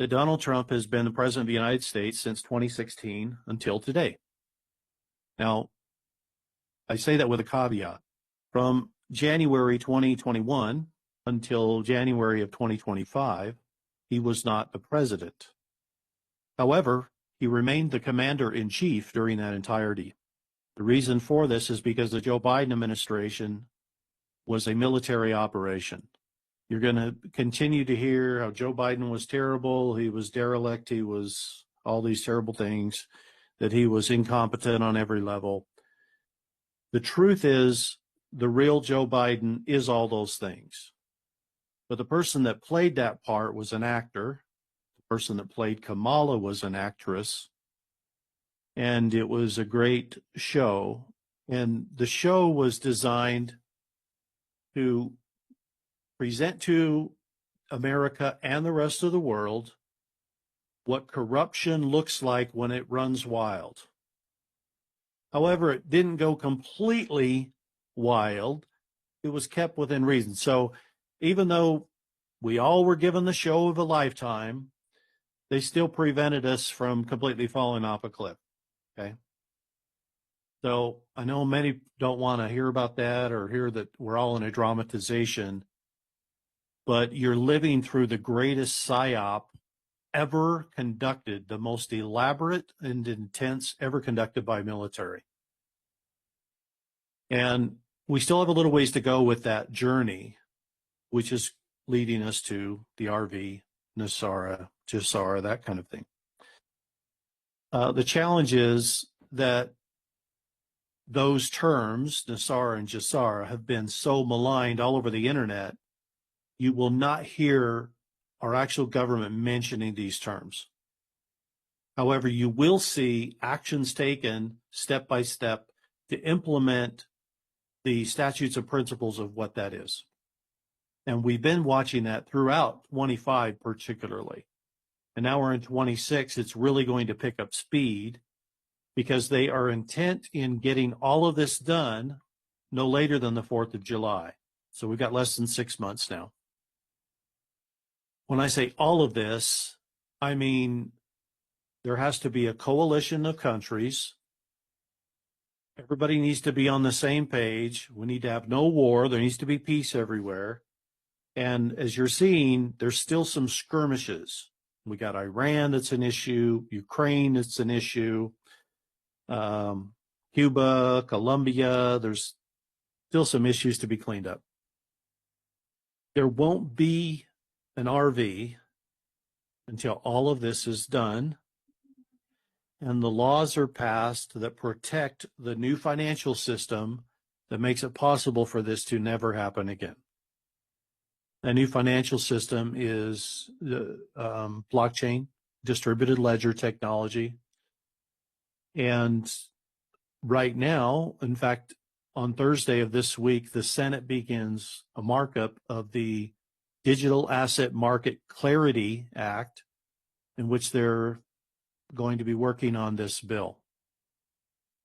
that Donald Trump has been the president of the United States since 2016 until today. Now, I say that with a caveat. From January 2021 until January of 2025, he was not the president. However, he remained the commander-in-chief during that entirety. The reason for this is because the Joe Biden administration was a military operation. You're going to continue to hear how Joe Biden was terrible, he was derelict, he was all these terrible things, that he was incompetent on every level. The truth is, the real Joe Biden is all those things. But the person that played that part was an actor. The person that played Kamala was an actress. And it was a great show. And the show was designed to present to America and the rest of the world what corruption looks like when it runs wild. However, it didn't go completely wild. It was kept within reason. So even though we all were given the show of a lifetime, they still prevented us from completely falling off a cliff. Okay. So I know many don't want to hear about that or hear that we're all in a dramatization, but you're living through the greatest psyop ever conducted, the most elaborate and intense ever conducted by military. And we still have a little ways to go with that journey, which is leading us to the RV, Nasara, Jassara, that kind of thing. The challenge is that those terms, Nasara and Jassara, have been so maligned all over the internet, you will not hear our actual government mentioning these terms. However, you will see actions taken step by step to implement the statutes and principles of what that is. And we've been watching that throughout 25 particularly. And now we're in 26, it's really going to pick up speed because they are intent in getting all of this done no later than the 4th of July. So we've got less than 6 months now. When I say all of this, I mean there has to be a coalition of countries. Everybody needs to be on the same page. We need to have no war. There needs to be peace everywhere. And as you're seeing, there's still some skirmishes. We got Iran that's an issue, Ukraine that's an issue, Cuba, Colombia, there's still some issues to be cleaned up. There won't be an RV until all of this is done and the laws are passed that protect the new financial system that makes it possible for this to never happen again. A new financial system is blockchain, distributed ledger technology. And right now, in fact, on Thursday of this week, the Senate begins a markup of the Digital Asset Market Clarity Act, in which they're going to be working on this bill.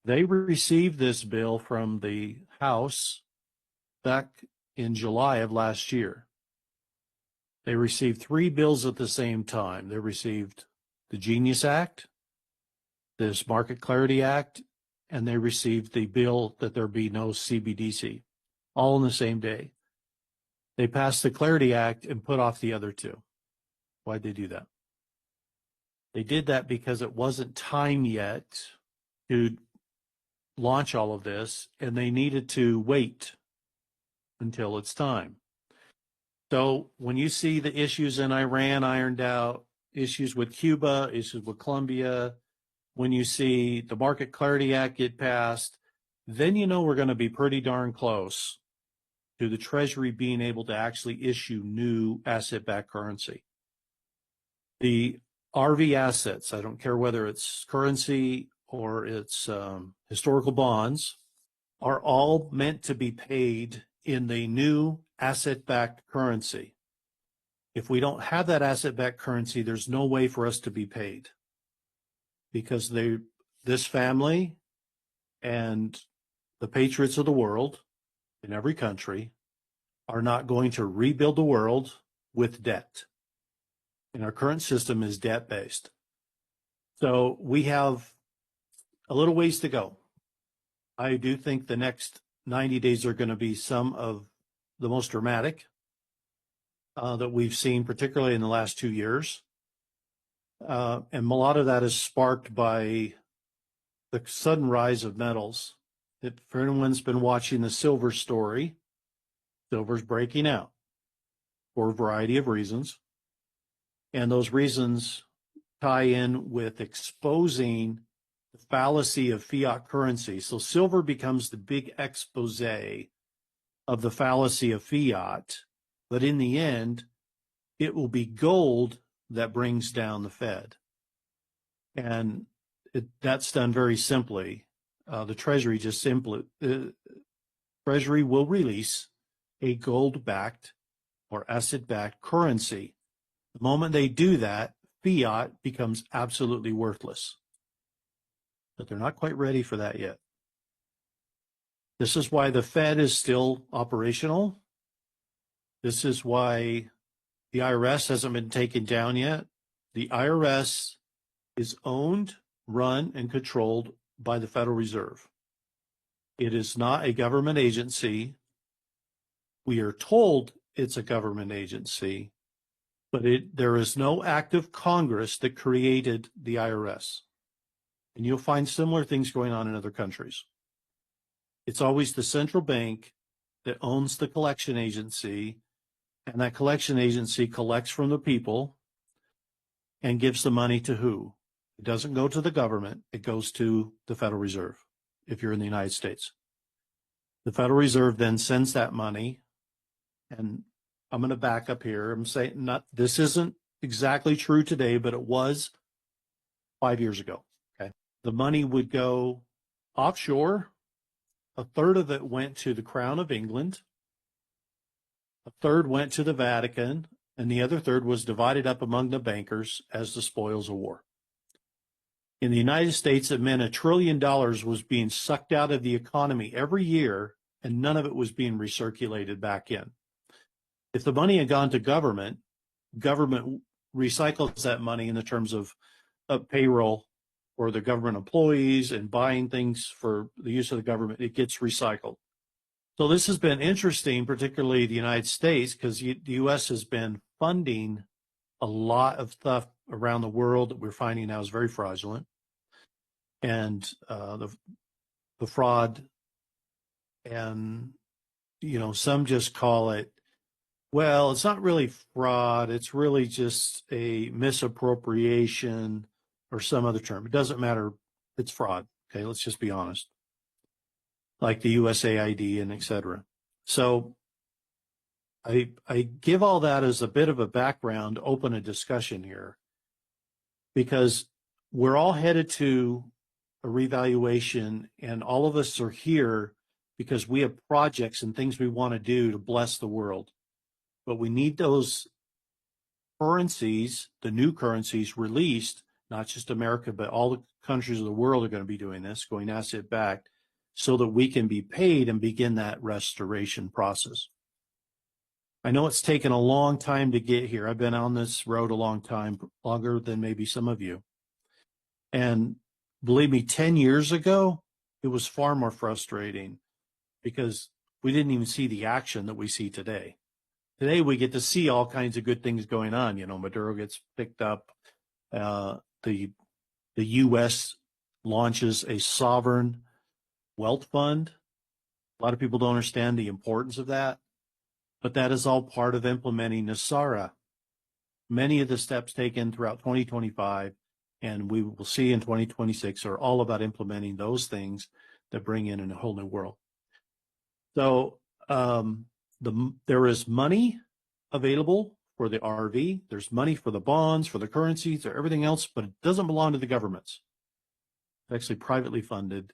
They received this bill from the House back in July of last year. They received 3 bills at the same time. They received the Genius Act, this Market Clarity Act, and they received the bill that there be no CBDC, all in the same day. They passed the Clarity Act and put off the other 2. Why'd they do that? They did that because it wasn't time yet to launch all of this, and they needed to wait until it's time. So when you see the issues in Iran ironed out, issues with Cuba, issues with Colombia, when you see the Market Clarity Act get passed, then you know we're going to be pretty darn close to the Treasury being able to actually issue new asset-backed currency. The RV assets, I don't care whether it's currency or it's historical bonds, are all meant to be paid in the new asset-backed currency. If we don't have that asset-backed currency, there's no way for us to be paid, because this family and the patriots of the world in every country are not going to rebuild the world with debt. And our current system is debt-based. So we have a little ways to go. I do think the next 90 days are going to be some of the most dramatic that we've seen, particularly in the last 2 years. And a lot of that is sparked by the sudden rise of metals. If anyone's been watching the silver story, silver's breaking out for a variety of reasons. And those reasons tie in with exposing the fallacy of fiat currency. So silver becomes the big expose of the fallacy of fiat. But in the end, it will be gold that brings down the Fed. And that's done very simply. The Treasury Treasury will release a gold-backed or asset-backed currency. The moment they do that, fiat becomes absolutely worthless. But they're not quite ready for that yet. This is why the Fed is still operational. This is why the IRS hasn't been taken down yet. The IRS is owned, run, and controlled by the Federal Reserve. It is not a government agency. We are told it's a government agency, but there is no act of Congress that created the IRS. And you'll find similar things going on in other countries. It's always the central bank that owns the collection agency, and that collection agency collects from the people and gives the money to who? It doesn't go to the government. It goes to the Federal Reserve, if you're in the United States. The Federal Reserve then sends that money, and I'm going to back up here. I'm saying this isn't exactly true today, but it was 5 years ago. Okay. The money would go offshore. A third of it went to the Crown of England. A third went to the Vatican, and the other third was divided up among the bankers as the spoils of war. In the United States, it meant $1 trillion was being sucked out of the economy every year, and none of it was being recirculated back in. If the money had gone to government recycles that money in the terms of payroll or the government employees and buying things for the use of the government. It gets recycled. So this has been interesting, particularly the United States, because the U.S. has been funding a lot of stuff around the world that we're finding now is very fraudulent. And the fraud, and, some just call it, well, it's not really fraud. It's really just a misappropriation or some other term. It doesn't matter. It's fraud. Okay, let's just be honest. Like the USAID and et cetera. So I give all that as a bit of a background, open a discussion here, because we're all headed to a revaluation, and all of us are here because we have projects and things we want to do to bless the world. But we need those currencies, the new currencies, released, not just America, but all the countries of the world are going to be doing this, going asset backed, so that we can be paid and begin that restoration process. I know it's taken a long time to get here. I've been on this road a long time, longer than maybe some of you. And believe me, 10 years ago, it was far more frustrating because we didn't even see the action that we see today. Today, we get to see all kinds of good things going on. Maduro gets picked up. The U.S. launches a sovereign wealth fund. A lot of people don't understand the importance of that, but that is all part of implementing NESARA. Many of the steps taken throughout 2025, and we will see in 2026, are all about implementing those things that bring in a whole new world. So there is money available for the RV. There's money for the bonds, for the currencies, or everything else, but it doesn't belong to the governments. It's actually privately funded.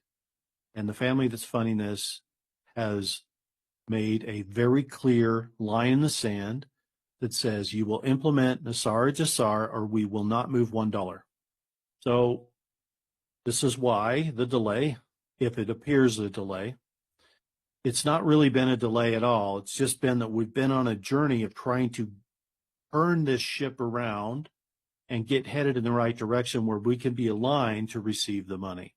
And the family that's funding this has made a very clear line in the sand that says you will implement NESARA JASAR or we will not move $1. So this is why the delay, if it appears a delay. It's not really been a delay at all. It's just been that we've been on a journey of trying to turn this ship around and get headed in the right direction where we can be aligned to receive the money.